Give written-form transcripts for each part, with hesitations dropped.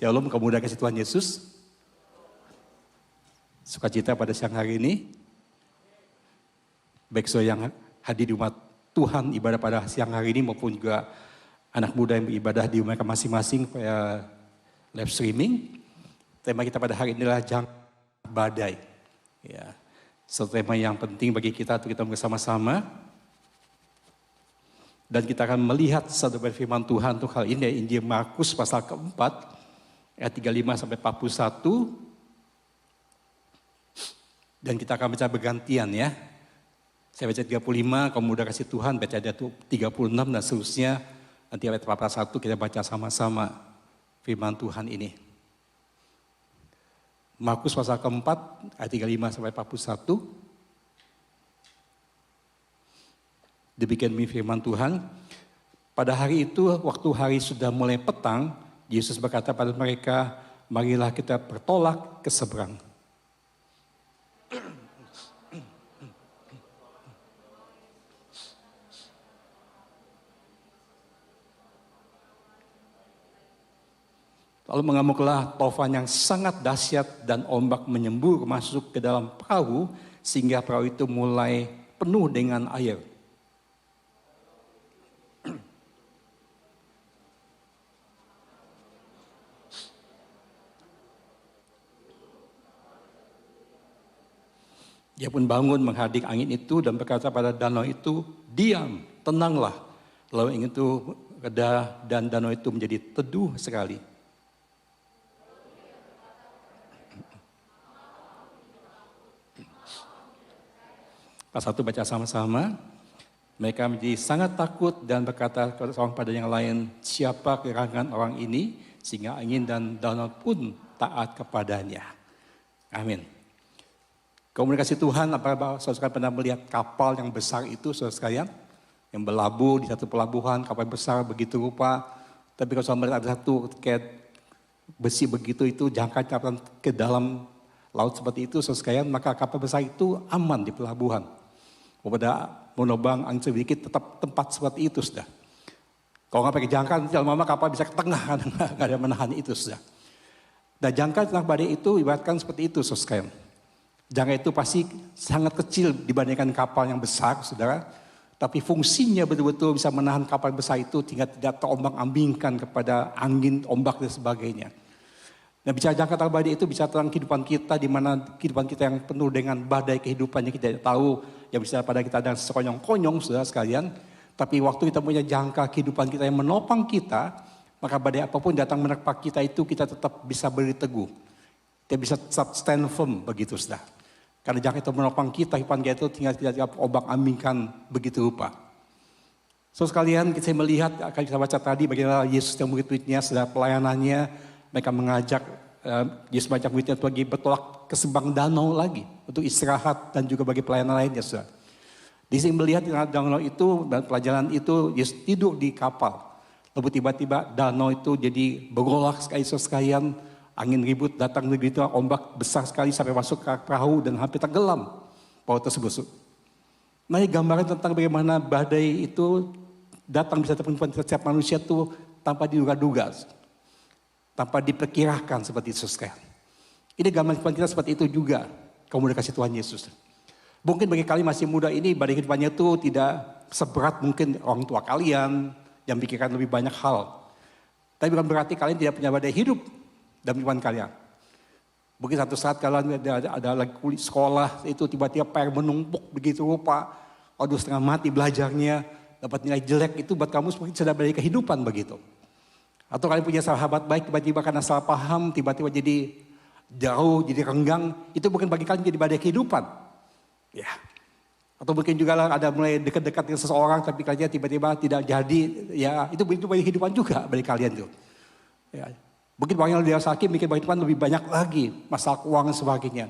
Shalom, kamu udah kasih Tuhan Yesus. Sukacita pada siang hari ini. Baik saudara yang hadir di umat Tuhan ibadah pada siang hari ini maupun juga anak muda yang beribadah di rumah masing-masing via live streaming. Tema kita pada hari ini adalah jangka badai. Ya, satu tema yang penting bagi kita untuk kita bersama-sama. Dan kita akan melihat satu firman Tuhan untuk hal ini, Injil Markus pasal keempat, ayat 35 sampai 41. Dan kita akan baca bergantian ya. Saya baca 35, kamu udah kasih Tuhan, baca ada 36 dan seterusnya. Nanti ayat 41 kita baca sama-sama firman Tuhan ini. Markus pasal keempat, ayat 35 sampai 41. Demikian firman Tuhan. Pada hari itu, waktu hari sudah mulai petang, Yesus berkata pada mereka, marilah kita bertolak ke seberang. Lalu mengamuklah taufan yang sangat dahsyat dan ombak menyembur masuk ke dalam perahu sehingga perahu itu mulai penuh dengan air. Dia pun bangun menghadik angin itu dan berkata pada danau itu, diam, tenanglah. Lalu angin itu reda dan danau itu menjadi teduh sekali. Pas satu baca sama-sama, mereka menjadi sangat takut dan berkata seorang pada yang lain, siapa gerangan orang ini sehingga angin dan danau pun taat kepadanya. Amin. Komunikasi Tuhan, apakah saudara pernah melihat kapal yang besar itu saudara sekalian? Yang berlabuh di satu pelabuhan, kapal besar begitu rupa. Tapi kalau saudara melihat ada satu kayak besi begitu itu jangkauan ke dalam laut seperti itu saudara sekalian, maka kapal besar itu aman di pelabuhan. Pada menobang angin sedikit tetap tempat seperti itu sudah. Kalau nggak pakai jangkar, nanti lama-lama kapal bisa ke tengah, nggak ada menahan itu sudah. Nah jangkar tengah badai itu ibaratkan seperti itu saudara sekalian. Jangkar itu pasti sangat kecil dibandingkan kapal yang besar saudara. Tapi fungsinya betul-betul bisa menahan kapal besar itu hingga tidak terombang-ambingkan kepada angin, ombak dan sebagainya. Nah bicara jangka badai itu bicara tentang kehidupan kita, di mana kehidupan kita yang penuh dengan badai kehidupannya kita tidak tahu, yang bisa pada kita ada sekonyong-konyong saudara sekalian. Tapi waktu kita punya jangka kehidupan kita yang menopang kita, maka badai apapun datang menerpa kita itu kita tetap bisa berdiri teguh. Kita bisa tetap stand firm begitu saudara. Karena jangka itu menopang kita, kehidupan kita itu tinggal tidak ombang-ambingkan begitu rupa. So sekalian kita melihat, akan kita baca tadi bagaimana Yesus yang murid-muridnya sedang pelayanannya. Mereka mengajak Yesus mengajak muridnya untuk pergi bertolak ke seberang danau lagi untuk istirahat dan juga bagi pelayanan lainnya. Saudara. Di sini melihat di danau itu dan pelajaran itu Yesus tidur di kapal. Lalu tiba-tiba danau itu jadi bergolak sekalian, angin ribut datang begitu, ombak besar sekali sampai masuk ke perahu dan hampir tenggelam perahu tersebut. Nah ini gambaran tentang bagaimana badai itu datang bisa terjadi setiap manusia itu tanpa diduga-duga. Tanpa diperkirakan seperti itu sekarang. Ini gambaran kehidupan kita seperti itu juga. Kamu dikasih Tuhan Yesus. Mungkin bagi kalian masih muda ini, badai kehidupannya itu tidak seberat mungkin orang tua kalian yang pikirkan lebih banyak hal. Tapi bukan berarti kalian tidak punya badai hidup dalam kehidupan kalian. Mungkin satu saat kalian ada lagi kuliah sekolah, itu tiba-tiba PR menumpuk begitu rupa. Aduh setengah mati belajarnya, dapat nilai jelek, itu buat kamu mungkin sudah badai kehidupan begitu. Atau kalian punya sahabat baik, tiba-tiba karena salah paham, tiba-tiba jadi jauh, jadi renggang. Itu bukan bagi kalian jadi badai kehidupan. Ya. Atau mungkin juga ada mulai dekat-dekat dengan seseorang, tapi kalian tiba-tiba tidak jadi. Ya, itu badai kehidupan juga bagi kalian tuh. Ya. Mungkin orang yang dia sakit, mikir badai kehidupan lebih banyak lagi. Masalah keuangan dan sebagainya.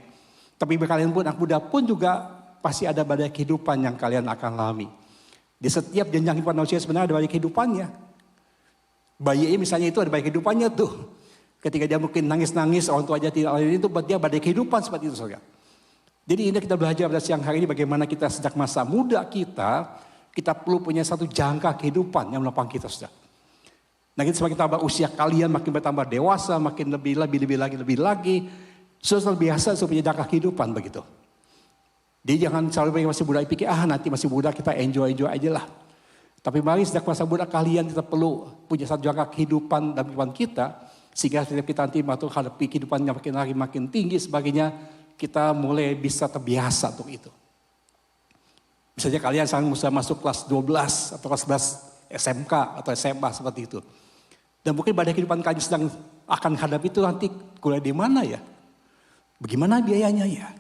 Tapi bagi kalian pun, anak muda pun juga pasti ada badai kehidupan yang kalian akan alami. Di setiap jenjang kehidupan manusia sebenarnya ada badai kehidupannya. Bayi misalnya itu ada badai kehidupannya tuh. Ketika dia mungkin nangis-nangis, orang tua aja tidak lain itu buat dia badai kehidupan seperti itu saudara. Jadi ini kita belajar pada siang hari ini bagaimana kita sejak masa muda kita perlu punya satu jangka kehidupan yang menopang kita saudara. Nah, semakin tambah usia kalian, makin bertambah dewasa, makin lebih lagi. Sudah biasa supaya jangka kehidupan begitu. Jadi jangan selalu masih muda pikir, nanti masih muda kita enjoy aja lah. Tapi mari sejak masa muda kalian kita perlu punya satu jangka kehidupan dalam kehidupan kita. Sehingga setiap kita nanti menghadapi kehidupan yang makin hari makin tinggi sebagainya, kita mulai bisa terbiasa untuk itu. Misalnya kalian sekarang masuk kelas 12 atau kelas 11 SMK atau SMA seperti itu. Dan mungkin pada kehidupan kalian sedang akan hadapi itu nanti kuliah di mana ya? Bagaimana biayanya ya?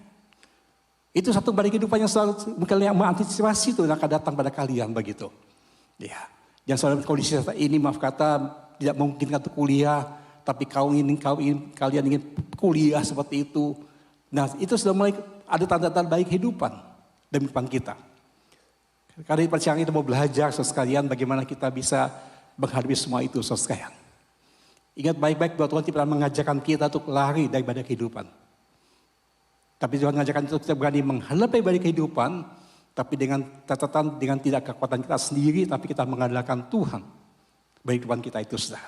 Itu satu pada kehidupan yang selalu mungkin yang mengantisipasi itu yang akan datang pada kalian begitu. Ya, yang selalu kondisi ini maaf kata tidak memungkinkan untuk kuliah, tapi kalian ingin kuliah seperti itu. Nah, itu sudah mulai ada tanda-tanda baik kehidupan dalam kehidupan kita. Karena percaya kita mau belajar sekalian bagaimana kita bisa menghadapi semua itu sekalian. Ingat baik-baik bahwa Tuhan tidak mengajarkan kita untuk lari daripada kehidupan. Tapi Tuhan mengajarkan kita berani menghadapi badai kehidupan, tapi dengan catatan dengan tidak kekuatan kita sendiri, tapi kita mengandalkan Tuhan bagi kehidupan kita itu sudah.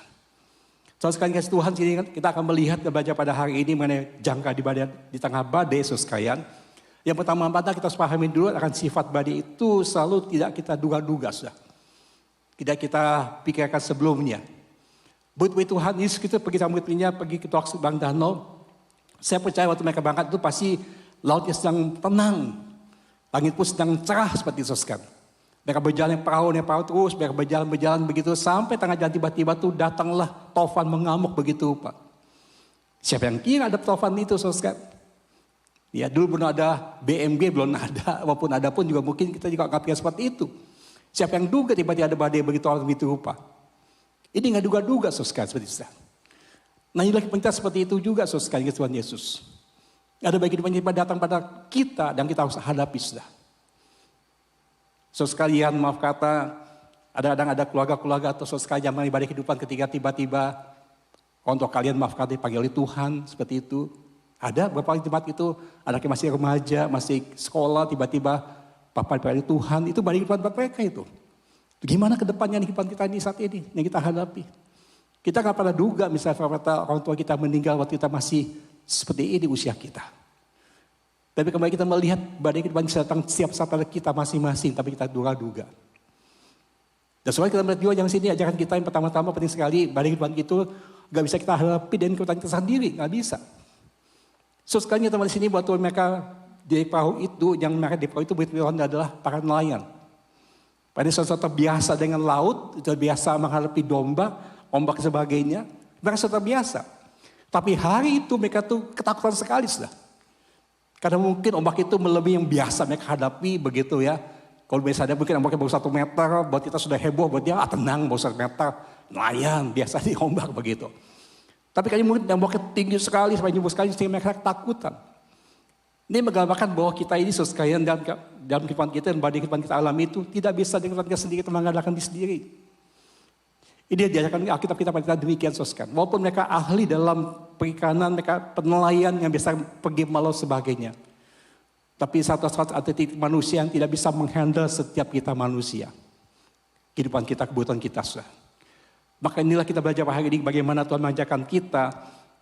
So sekali kasih Tuhan, kita akan melihat dan baca pada hari ini mengenai jangka di tengah badai sekalian. Yang pertama kita harus pahami dulu akan sifat badai itu selalu tidak kita duga-duga sudah. Tidak kita pikirkan sebelumnya. Buat Tuhan Yesus kita pergi sama murid-muridnya pergi ke seberang danau. Saya percaya waktu mereka berangkat itu pasti lautnya sedang tenang. Langit pun sedang cerah seperti itu kan. Mereka berjalan perahu terus, mereka berjalan begitu. Sampai tengah jalan tiba-tiba tuh datanglah taufan mengamuk begitu Pak. Siapa yang kira ada taufan itu kan? Ya dulu belum ada BMG, belum ada. Walaupun ada pun juga mungkin kita juga nggak pikir seperti itu. Siapa yang duga tiba-tiba ada badai begitu orang begitu rupa. Ini nggak duga-duga kan seperti itu. Nah inilah kita seperti itu juga sekali Tuhan Yesus. Ada bagi kehidupan yang datang pada kita dan kita harus hadapi sudah. Sekalian maaf kata, ada keluarga-keluarga atau sekalian yang ibadah kehidupan ketika tiba-tiba untuk kalian maaf kata dipanggil oleh Tuhan seperti itu. Ada beberapa tempat itu anak yang masih remaja, masih sekolah tiba-tiba Bapak dipanggil Tuhan, itu balik kehidupan mereka itu. Gimana ke depannya kehidupan kita ini saat ini yang kita hadapi. Kita nggak pernah duga misalnya orang tua kita meninggal waktu kita masih seperti ini usia kita. Tapi kembali kita melihat badai kehidupan bisa datang setiap saat pada kita masing-masing, tapi kita duga-duga. Dan soalnya kita melihat juga yang sini ajaran kita yang pertama-tama penting sekali, badai kehidupan itu nggak bisa kita hadapi dan kehidupan kita sendiri, nggak bisa. Sekalian teman di sini buat mereka di perahu itu, yang mereka di perahu itu Tuhan adalah para nelayan. Pada saat terbiasa dengan laut, terbiasa menghadapi domba, ombak sebagainya, mereka sudah biasa. Tapi hari itu mereka tuh ketakutan sekali sudah. Karena mungkin ombak itu melebihi yang biasa mereka hadapi begitu ya. Kalau biasanya mungkin ombaknya baru 1 meter, buat kita sudah heboh, buat dia tenang baru 1 meter. Nelayan, biasa di ombak begitu. Tapi kali mungkin ombaknya tinggi sekali, sampai nyebur sekali, sehingga mereka ketakutan. Ini menggambarkan bahwa kita ini sekalian dalam kehidupan kita dan badai kehidupan kita alami itu tidak bisa dengan kita sendiri, kita mengandalkan diri sendiri. Ini diajarkan Alkitab kita pada demikian soskan. Walaupun mereka ahli dalam perikanan, mereka penelayan yang bisa pergi malau sebagainya. Tapi satu-satu atletik manusia yang tidak bisa menghandle setiap kita manusia. Kehidupan kita, kebutuhan kita sudah. Maka inilah kita belajar hari ini bagaimana Tuhan mengajarkan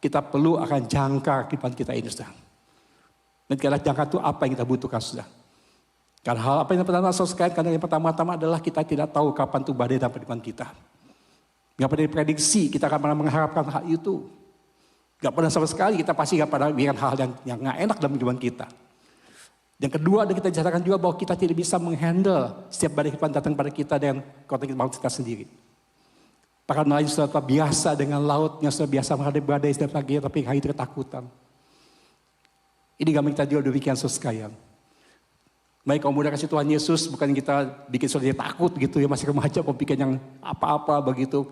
kita perlu akan jangka kehidupan kita ini sudah. Dan karena jangka itu apa yang kita butuhkan sudah. Karena hal apa yang pertama soskan, karena yang pertama-tama adalah kita tidak tahu kapan itu badai dalam kehidupan kita. Gak pernah diprediksi, kita gak pernah mengharapkan hal itu. Gak pernah sama sekali, kita pasti gak pernah bikin hal yang gak enak dalam kehidupan kita. Yang kedua, kita dicatatkan juga bahwa kita tidak bisa menghandle setiap badai kehidupan datang pada kita dengan konteks kita sendiri. Para nelayan sudah biasa dengan lautnya, sudah biasa menghadapi badai setiap pagi, tapi hari itu ketakutan. Ini gak kita juga demikian sekalian. Baik kaum muda kasih Tuhan Yesus, bukan kita bikin saudara takut gitu ya, masih remaja kok bikin yang apa-apa begitu.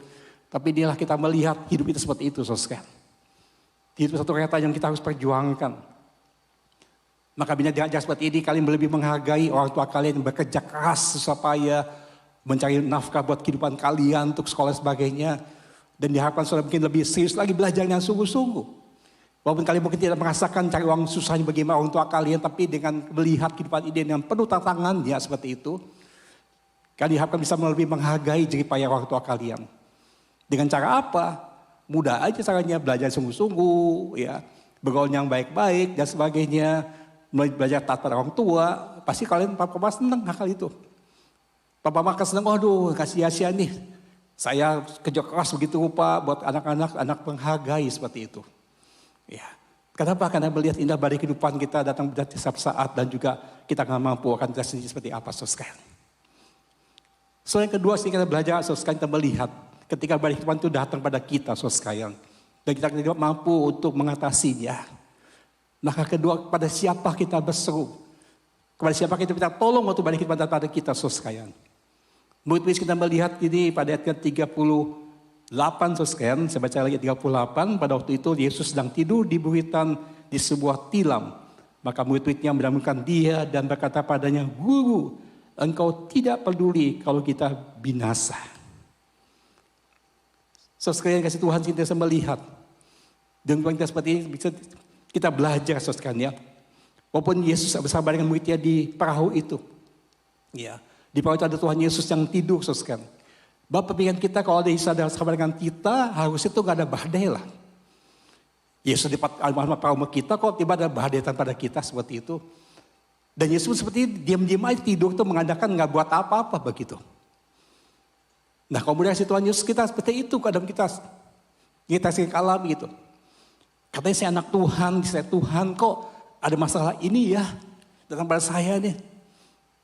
Tapi inilah kita melihat hidup itu seperti itu saudara. Hidup satu kereta yang kita harus perjuangkan. Maka bila diajar seperti ini, kalian lebih menghargai orang tua kalian yang bekerja keras supaya mencari nafkah buat kehidupan kalian untuk sekolah sebagainya. Dan diharapkan saudara mungkin lebih serius lagi belajar dengan sungguh-sungguh. Walaupun kalian mungkin tidak merasakan cari uang susahnya bagaimana orang tua kalian, tapi dengan melihat kehidupan ini dengan penuh tantangannya seperti itu, kalian harapkan bisa lebih menghargai jerih payah orang tua kalian. Dengan cara apa? Mudah aja caranya, belajar sungguh-sungguh, ya, bergaul yang baik-baik dan sebagainya, belajar taat pada orang tua. Pasti kalian papa senang hal itu. Papa makan senang, aduh kasih sia-sia nih. Saya kerja keras begitu rupa buat anak-anak, anak menghargai seperti itu. Ya. Kenapa? Karena melihat indah badai kehidupan kita datang setiap saat dan juga kita nggak mampu akan kita sendiri seperti apa, saudara. So yang kedua sih kita belajar, saudara, kita melihat ketika badai kehidupan itu datang pada kita, saudara, dan kita tidak mampu untuk mengatasinya. Maka kedua, pada siapa kita berseru? Kepada siapa kita minta tolong waktu badai kehidupan datang pada kita, saudara. Murid-murid kita melihat ini pada ayat 38, saudara, saya baca lagi 38, pada waktu itu Yesus sedang tidur di buritan di sebuah tilam. Maka murid-muridnya mendampingkan dia dan berkata padanya, Guru, engkau tidak peduli kalau kita binasa. Saudara yang kasih Tuhan kita bisa melihat. Dan kita seperti ini bisa kita belajar, saudara ya. Walaupun Yesus bersama dengan muridnya di perahu itu. Ya. Di perahu itu ada Tuhan Yesus yang tidur, saudara. Bapak pemikiran kita kalau ada Yesus ada bersama dengan kita, harusnya itu gak ada badai lah. Yesus di perahu kita kok tiba ada badai pada kita seperti itu. Dan Yesus seperti diam-diam aja tidur itu mengadakan gak buat apa-apa begitu. Nah kemudian si Tuhan Yesus kita seperti itu keadaan kita sering alami gitu. Katanya saya anak Tuhan, saya Tuhan kok ada masalah ini ya datang pada saya nih.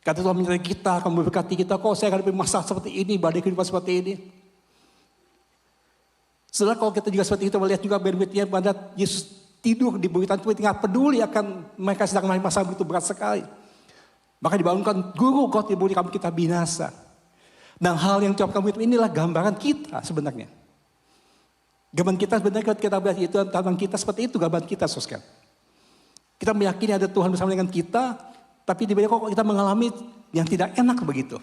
Kata Tuhan menyertai kita, akan memberkati kita, kok saya akan masalah seperti ini, badai kehidupan seperti ini. Setelah kalau kita juga seperti itu melihat juga berbeda pada Yesus tidur di buritan itu tidak peduli akan mereka sedang mengalami masalah begitu berat sekali. Maka dibangunkan, Guru kau tidur kami kita binasa. Nah hal yang coba kamu itu inilah gambaran kita sebenarnya. Gambaran kita sebenarnya kalau kita melihat itu tentang kita seperti itu gambaran kita, saudara. Kita meyakini ada Tuhan bersama dengan kita. Tapi di bawah kok kita mengalami yang tidak enak begitu.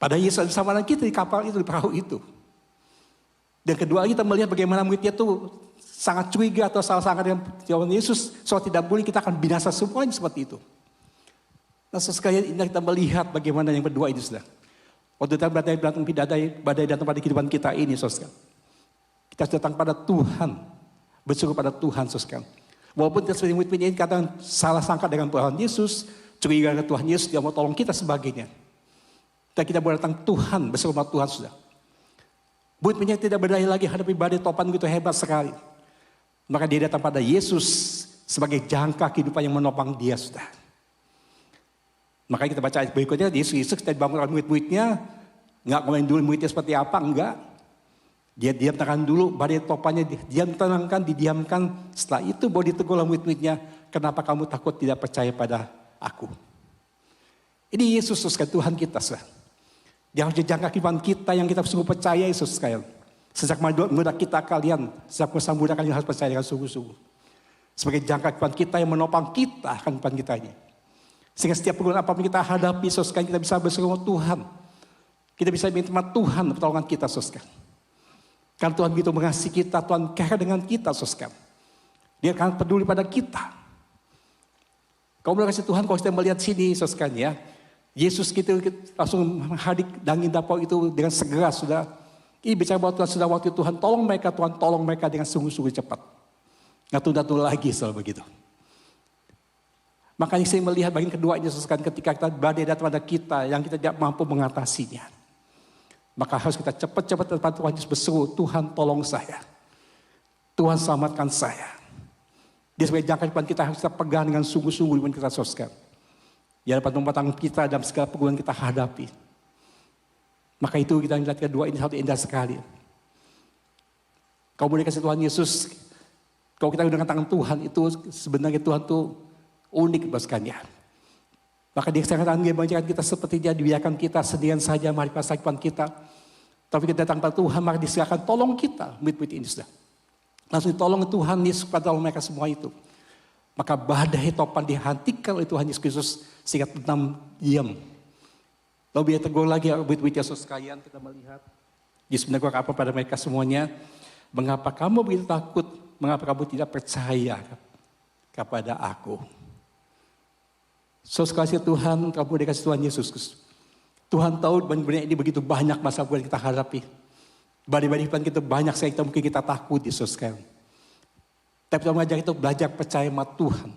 Pada Yesus bersama dengan kita di kapal itu, di perahu itu. Dan kedua kita melihat bagaimana muridnya itu sangat curiga atau salah sangka dengan jawaban Yesus. Soal tidak boleh kita akan binasa semuanya seperti itu. Nah sekalian ini kita melihat bagaimana yang kedua ini sudah. Waktu datang badai datang pada kehidupan kita ini, saudara. Kita datang pada Tuhan, bersyukur pada Tuhan, saudara. Walaupun kita seperti murid-murid ini katakan salah sangka dengan Tuhan Yesus, curiga dengan Tuhan Yesus, dia mau tolong kita sebagainya. Dan kita boleh datang Tuhan, bersama Tuhan sudah. Murid-muridnya tidak berdaya lagi hadapi badai topan begitu hebat sekali. Maka dia datang pada Yesus sebagai jangka kehidupan yang menopang dia sudah. Maka kita baca ayat berikutnya, Yesus kita dibangunkan murid-muridnya, nggak ngomongin dulu muridnya seperti apa, enggak. Dia diam tenangkan dulu, badai topannya didiamkan. Setelah itu baru ditegur murid-muridnya, kenapa kamu takut tidak percaya pada aku? Ini Yesus, Tuhan kita. Dia harus jangka kehidupan kita yang kita sungguh percaya, Yesus sekalian. Sejak muda kita kalian, sejak masa muda kalian harus percaya dengan sungguh-sungguh. Sebagai jangka kehidupan kita yang menopang kita akan kehidupan kita ini. Sehingga setiap pergumulan apapun kita hadapi, saudara, kita bisa berseru Tuhan. Kita bisa minta Tuhan pertolongan kita, saudara. Karena Tuhan begitu mengasihi kita, Tuhan care dengan kita, saudara. Dia akan peduli pada kita. Kalau boleh kasih Tuhan, kalau kita melihat sini, saudara ya, Yesus kita langsung hadir dangin dapur itu dengan segera sudah. Ini bicara bahwa Tuhan sudah waktu Tuhan tolong mereka dengan sungguh-sungguh cepat. Nggak tunda-tunda lagi selalu begitu. Makanya saya melihat bagian kedua ini, saudara, ketika kita badai datang pada kita yang kita tidak mampu mengatasinya. Maka harus kita cepat-cepat depan Tuhan Yesus berseru, Tuhan tolong saya. Tuhan selamatkan saya. Dia sebagai jangka depan kita harus kita pegang dengan sungguh-sungguh dengan kita, saudara. Di hadapan tangan kita dalam segala pergumulan kita hadapi. Maka itu kita lihat kedua ini satu indah sekali. Kalau boleh kasih Tuhan Yesus, kalau kita dengan tangan Tuhan itu sebenarnya Tuhan itu unik boskannya. Maka dia sangat mengajarkan kita seperti dia dibiarkan kita sendirian saja mari kehidupan kita. Tapi kita datang pada Tuhan maka disilakan tolong kita murid-murid ini sudah. Langsung tolong Tuhan Yesus pada mereka semua itu. Maka badai topan dihentikan oleh Tuhan Yesus Kristus sehingga tenang diam. Lalu dia tegur lagi murid-murid Yesus sekalian kita melihat. Yesus menegur apa pada mereka semuanya. Mengapa kamu begitu takut? Mengapa kamu tidak percaya kepada aku? Saudara kasih Tuhan, kamu dikasih Tuhan Yesus. Tuhan tahu benar-benar ini begitu banyak masalah yang kita hadapi. Badai-badai depan kita banyak sekali kita mungkin kita takut Yesus sekalian. Tapi Tuhan mengajar kita belajar percaya sama Tuhan.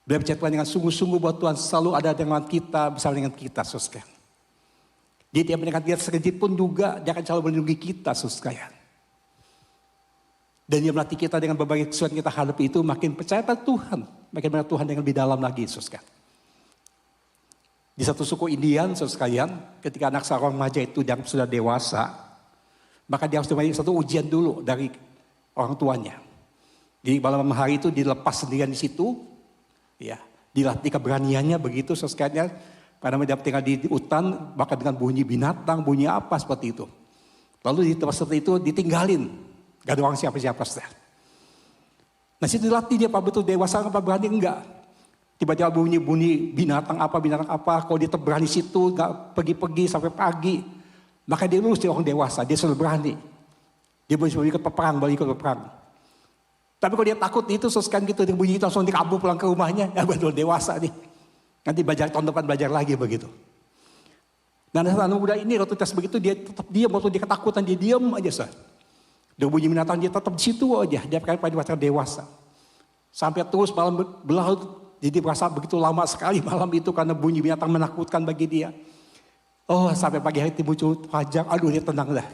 Belajar percaya Tuhan dengan sungguh-sungguh bahwa Tuhan selalu ada dengan kita, bersama dengan kita, Yesus sekalian. Dia tidak mendengar dia sedikit pun juga, dia akan selalu melindungi kita, Yesus sekalian. Dan dia melatih kita dengan berbagai kesulitan kita hadapi itu, makin percaya pada Tuhan. Makin mengenal Tuhan dengan lebih dalam lagi, Yesus sekalian. Di satu suku Indian, Yesus sekalian, ketika anak seorang remaja itu yang sudah dewasa, maka dia harus melalui satu ujian dulu dari orang tuanya. Di malam hari itu dilepas sendirian di situ, ya, dilatih keberaniannya begitu sekalian. Karena dia tinggal di hutan, bahkan dengan bunyi binatang, bunyi apa seperti itu. Lalu di tempat seperti itu ditinggalin, gak ada orang siapa-siapa. Nah situ dilatih dia apa betul dewasa apa berani enggak. Tiba-tiba bunyi binatang apa, kalau dia tetap berani situ, gak pergi-pergi sampai pagi. Maka dia lulus, dia orang dewasa, dia selalu berani. Dia boleh ikut peperang, Tapi kalau dia takut itu, sesuatu gitu, dia bunyi itu langsung dikabur pulang ke rumahnya, ya betul dewasa nih. Nanti belajar tahun depan belajar lagi begitu. Dan anak muda ini waktu tes begitu dia tetap diam, waktu dia ketakutan dia diam aja. Dia bunyi binatang dia tetap di situ aja, dia pada dewasa. Sampai terus malam berlalu, jadi merasa begitu lama sekali malam itu karena bunyi binatang menakutkan bagi dia. Oh sampai pagi hari muncul fajar, aduh dia tenang dah.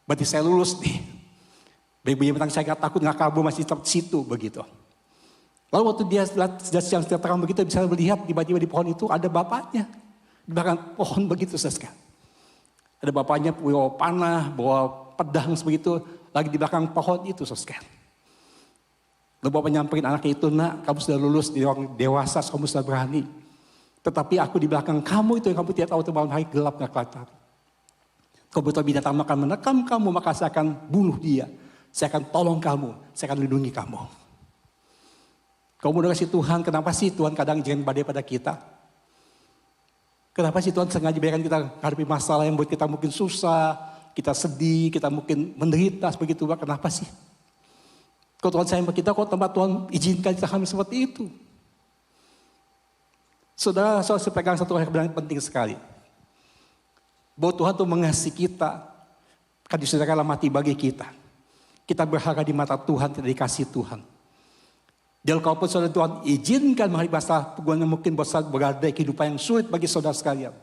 Berarti saya lulus nih. Bunyi binatang saya gak takut, gak kabur, masih tetap di situ begitu. Lalu waktu dia siang terang begitu bisa melihat tiba-tiba di pohon itu ada bapaknya. Di belakang pohon begitu saja. Ada bapaknya bawa panah, bawa pedang begitu lagi di belakang pohon itu saja. Lalu bapak nyamperin anaknya itu, nak kamu sudah lulus di orang dewasa, kamu sudah berani. Tetapi aku di belakang kamu itu yang kamu tidak tahu itu malam hari gelap gak kelihatan. Kalau betul binatang akan menekam kamu maka saya akan bunuh dia. Saya akan tolong kamu, saya akan lindungi kamu. Kamu udah kasih Tuhan, kenapa sih Tuhan kadang jangan badai pada kita? Kenapa sih Tuhan sengaja biarkan kita hadapi masalah yang buat kita mungkin susah, kita sedih, kita mungkin menderita begitu, kenapa sih? Kalau Tuhan sayang kita, kok tempat Tuhan izinkan kita hamil seperti itu? Saudara, saya pegang satu hal yang penting sekali. Bahwa Tuhan tuh mengasihi kita, kan disediakanlah mati bagi kita. Kita berharga di mata Tuhan, tidak dikasih Tuhan. Jadi kalaupun saudara Tuhan izinkan menghadapi masalah yang mungkin berada kehidupan yang sulit bagi saudara sekalian.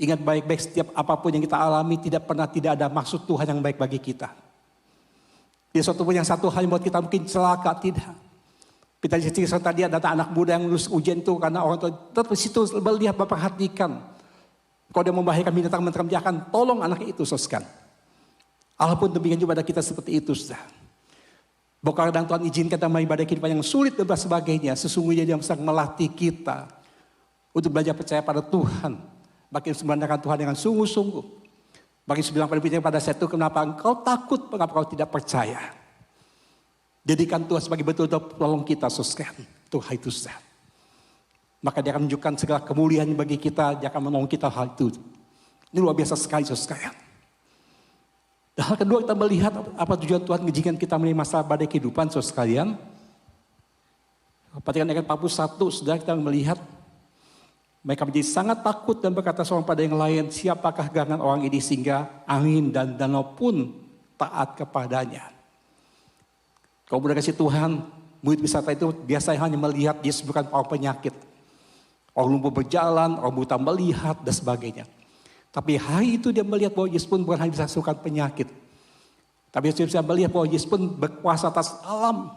Ingat baik-baik setiap apapun yang kita alami tidak pernah tidak ada maksud Tuhan yang baik bagi kita. Dia suatu pun yang satu hal yang buat kita mungkin celaka, tidak. Kita cerita tadi ada anak muda yang lulus ujian itu karena orang tua tetap di situ melihat memperhatikan. Kalau dia membahayakan binatang menerkam dia akan tolong anaknya itu soskan. Walaupun demikian juga ada kita seperti itu sudah. Bahwa kadang Tuhan izinkan kita mengibadah kehidupan yang sulit dan sebagainya. Sesungguhnya dia sedang melatih kita untuk belajar percaya pada Tuhan. Makin memandangkan Tuhan dengan sungguh-sungguh. Makin bilang pada saya itu kenapa engkau takut, mengapa kau tidak percaya. Jadikan Tuhan sebagai betul-betul tolong kita soskan. Tuhan itu sudah. Maka dia akan menunjukkan segala kemuliaan bagi kita. Dia akan menolong kita hal itu. Ini luar biasa sekali sekalian. Dan hal kedua kita melihat apa tujuan Tuhan mengizinkan kita menerima masalah badai kehidupan saudara sekalian. Perhatikan ayat 41 sudah kita melihat mereka menjadi sangat takut dan berkata seorang pada yang lain, siapakah gerangan orang ini sehingga angin dan danau pun taat kepadanya. Kalau mudah kasih Tuhan, murid wisata itu biasanya hanya melihat Yesus bukan orang penyakit. Orang lumpuh berjalan, orang buta melihat dan sebagainya. Tapi hari itu dia melihat bahwa Yesus pun bukan hanya bisa sembuhkan penyakit. Tapi dia bisa melihat bahwa Yesus pun berkuasa atas alam.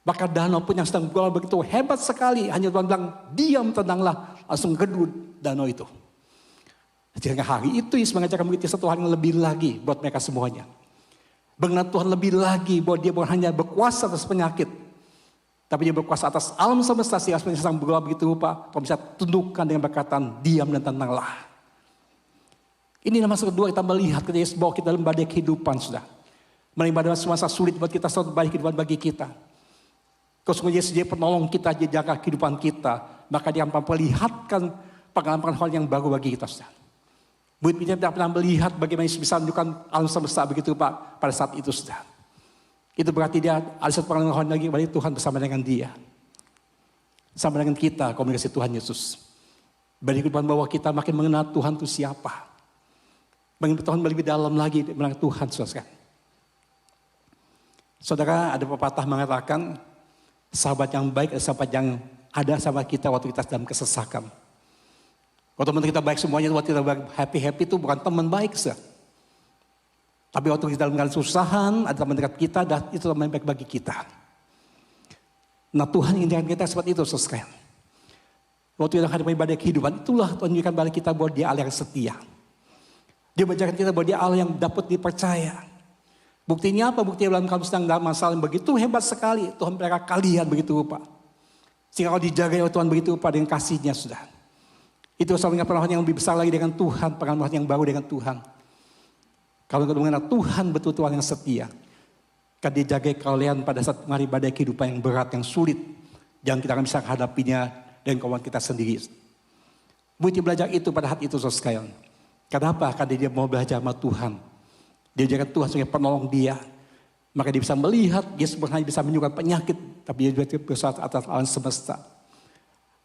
Maka danau pun yang sedang bergolak begitu hebat sekali. Hanya Tuhan bilang, diam tenanglah. Langsung redup danau itu. Jadi hari itu Yesus mengajarkan murid satu hal yang lebih lagi buat mereka semuanya. Mengenal Tuhan lebih lagi bahwa dia bukan hanya berkuasa atas penyakit. Tapi dia berkuasa atas alam semesta. Sehingga sedang bergolak begitu rupa. Kau bisa tundukkan dengan perkataan, diam dan tenanglah. Ini nama kedua kita melihat ketika Yesus bawa kita dalam badai kehidupan sudah. Menerima semasa sulit buat kita, suatu badai kehidupan bagi kita. Kalau sungguh Yesus dia penolong kita, dia jaga kehidupan kita. Maka dia akan memperlihatkan pengalaman hal yang baru bagi kita sudah. Murid kita tidak pernah melihat bagaimana Yesus bisa menunjukkan alam semesta begitu Pak pada saat itu sudah. Itu berarti dia ada satu pengalaman lagi bagi Tuhan bersama dengan dia. Bersama dengan kita komunikasi Tuhan Yesus. Badai kehidupan bahwa kita makin mengenal Tuhan itu siapa. Pengetahuan lebih dalam lagi mengenai Tuhan, saudara. Saudara, ada pepatah mengatakan, sahabat yang baik adalah sahabat yang ada sahabat kita waktu kita dalam kesesakan. Waktu teman kita baik semuanya, waktu kita happy itu bukan teman baik, saudara. Tapi waktu kita dalam kesusahan, ada teman dekat kita, dan itu teman baik bagi kita. Nah, Tuhan inginkan kita seperti itu, saudara. Waktu kita hadapi badai kehidupan, itulah Tuhan inginkan balik kita bahwa Dia Allah yang setia. Dia mengajarkan kita bahwa Dia Allah yang dapat dipercaya. Buktinya apa? Buktinya dalam kamu sedang dalam masalah yang begitu hebat sekali. Tuhan pelihara kalian begitu rupa. Sehingga kalau dijaga oleh Tuhan begitu rupa dengan kasih-Nya, sudah. Itu sama dengan permohonan yang lebih besar lagi dengan Tuhan. Permohonan yang baru dengan Tuhan. Kalau kita mengenal Tuhan betul Tuhan yang setia. Akan dijaga kalian pada saat menghadapi badai kehidupan yang berat, yang sulit. Yang kita akan bisa hadapinya dengan kemampuan kita sendiri. Buat belajar itu pada hati itu, saudara sekalian. Kenapa? Karena dia mau belajar sama Tuhan. Dia jadikan Tuhan sebagai penolong dia. Maka dia bisa melihat, dia sebenarnya bisa menyembuhkan penyakit. Tapi dia juga bersuara atas alam semesta.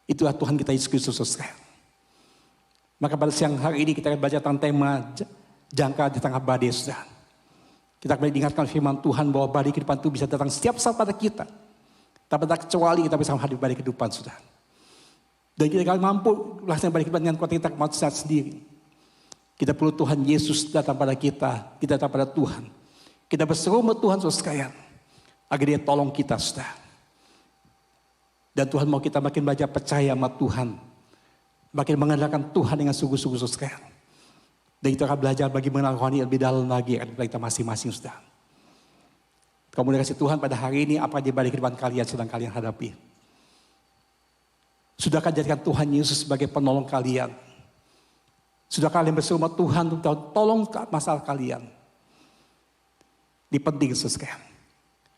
Itulah Tuhan kita Yesus Kristus, saudara. Maka pada siang hari ini kita akan baca tentang tema jangka di tengah badai, saudara. Kita akan diingatkan firman Tuhan bahwa badai kehidupan itu bisa datang setiap saat pada kita. Tapi tak kecuali kita bisa menghadapi badai kehidupan, saudara. Dan kita akan mampu melaksanakan badai kehidupan dengan kuat kita kemampuan sendiri. Kita perlu Tuhan Yesus datang pada kita datang pada Tuhan. Kita berseru sama Tuhan, saudara sekalian, agar Dia tolong kita, saudara. Dan Tuhan mau kita makin belajar percaya sama Tuhan. Makin mengandalkan Tuhan dengan sungguh-sungguh, saudara sekalian. Dan kita akan belajar bagi mengenal rohani lebih dalam lagi akan kita masing-masing, saudara. Komunikasi Tuhan pada hari ini, apa di balik kehidupan kalian sedang kalian hadapi. Sudahkah jadikan Tuhan Yesus sebagai penolong kalian? Sudah kalian berseru sama Tuhan untuk tolong masalah kalian. Ini penting, saudara.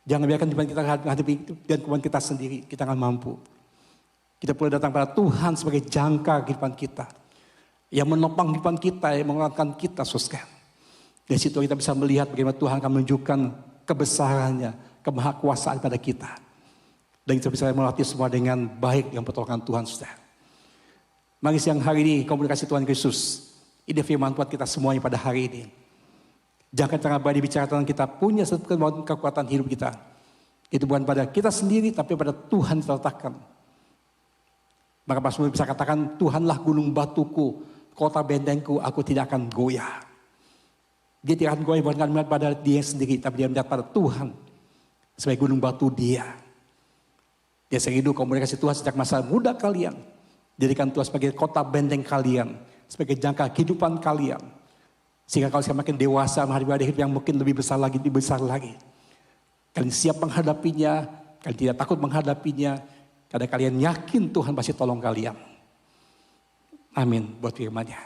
Jangan biarkan kita hadapi dan kemampuan kita sendiri, kita akan mampu. Kita perlu datang pada Tuhan sebagai jangka kehidupan kita. Yang menopang kehidupan kita, yang menguatkan kita, saudara. Dari situ kita bisa melihat bagaimana Tuhan akan menunjukkan kebesarannya, kemahakuasaan pada kita. Dan kita bisa melatih semua dengan baik yang pertolongan Tuhan, saudara. Mari siang hari ini komunikasi Tuhan Yesus. Ini firman Tuhan kita semuanya pada hari ini. Jangan tengah badai bicara tentang kita punya kekuatan hidup kita. Itu bukan pada kita sendiri tapi pada Tuhan kita letakkan. Maka Mazmur bisa katakan Tuhanlah gunung batuku, kota bentengku, aku tidak akan goyah. Dia tidak akan goyah bukan melihat pada dia sendiri tapi dia melihat pada Tuhan. Sebagai gunung batu dia. Dia sering hidup komunikasi Tuhan sejak masa muda kalian. Jadikan Tuhan sebagai kota benteng kalian. Sebagai jangka kehidupan kalian. Sehingga kalau semakin dewasa menghadapi hidup yang mungkin lebih besar lagi. Kalian siap menghadapinya. Kalian tidak takut menghadapinya. Karena kalian yakin Tuhan pasti tolong kalian. Amin buat firman-Nya.